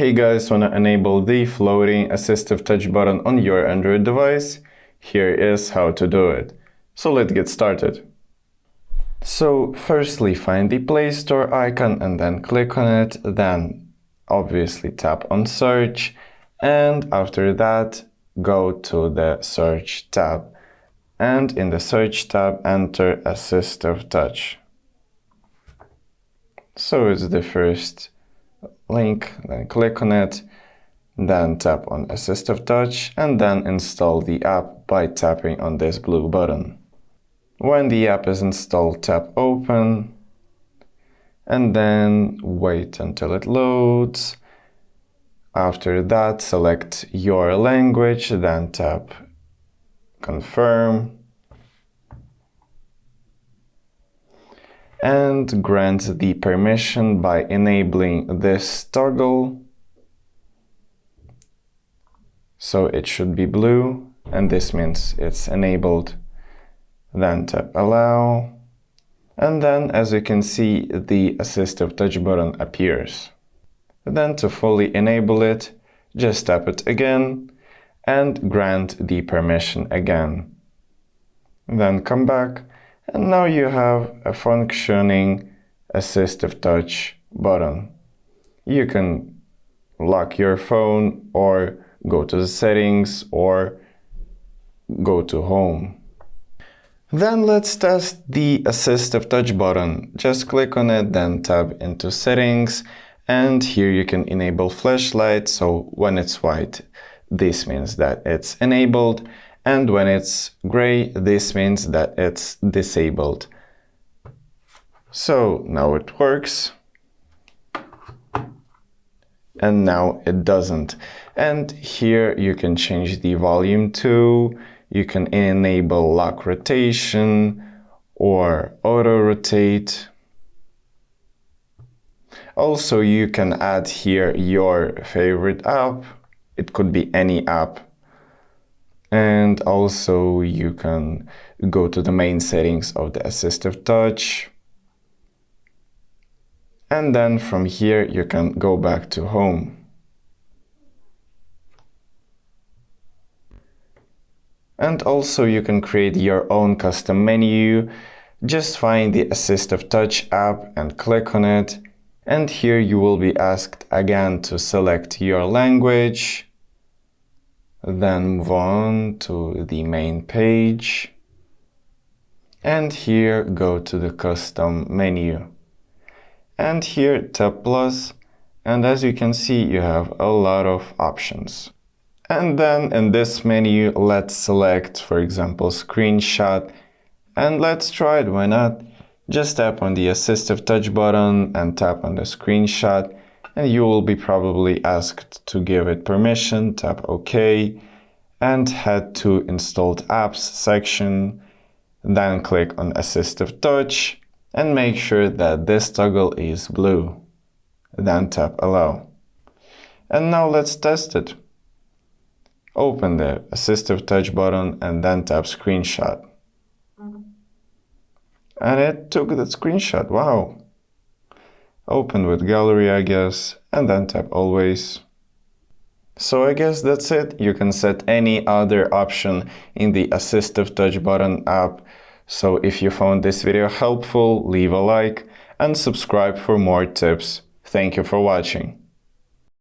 Hey guys, wanna enable the floating assistive touch button on your Android device? Here is how to do it. So let's get started. So firstly, find the Play Store icon and then click on it, then obviously tap on search, and after that go to the search tab, and in the search tab enter AssistiveTouch. So it's the first link, then click on it, then tap on AssistiveTouch and then install the app by tapping on this blue button. When the app is installed, tap open and then wait until it loads. After that, select your language, then tap confirm and grant the permission by enabling this toggle. So it should be blue, and this means it's enabled. Then tap allow, and then as you can see, the assistive touch button appears. Then to fully enable it, just tap it again and grant the permission again. Then come back, and now you have a functioning assistive touch button. You can lock your phone or go to the settings or go to home. Then let's test the assistive touch button. Just click on it, then tap into settings, and here you can enable flashlight. So when it's white, this means that it's enabled, and when it's gray, this means that it's disabled. So now it works, and now it doesn't. And here you can change the volume to, you can enable lock rotation or auto rotate. Also, you can add here your favorite app. It could be any app. And also you can go to the main settings of the assistive touch. And then from here you can go back to home. And also you can create your own custom menu. Just find the Assistive Touch app and click on it. And here you will be asked again to select your language. Then move on to the main page. And here go to the custom menu. And here tap plus. And as you can see, you have a lot of options. And then in this menu, let's select, for example, screenshot, and let's try it, why not? Just tap on the assistive touch button and tap on the screenshot, and you will be probably asked to give it permission. Tap OK, and head to Installed Apps section, then click on Assistive Touch, and make sure that this toggle is blue. Then tap Allow. And now let's test it. Open the Assistive Touch button and then tap Screenshot. And it took the screenshot, wow! Open with Gallery, I guess, and then tap Always. So I guess that's it. You can set any other option in the Assistive Touch button app. So if you found this video helpful, leave a like and subscribe for more tips. Thank you for watching.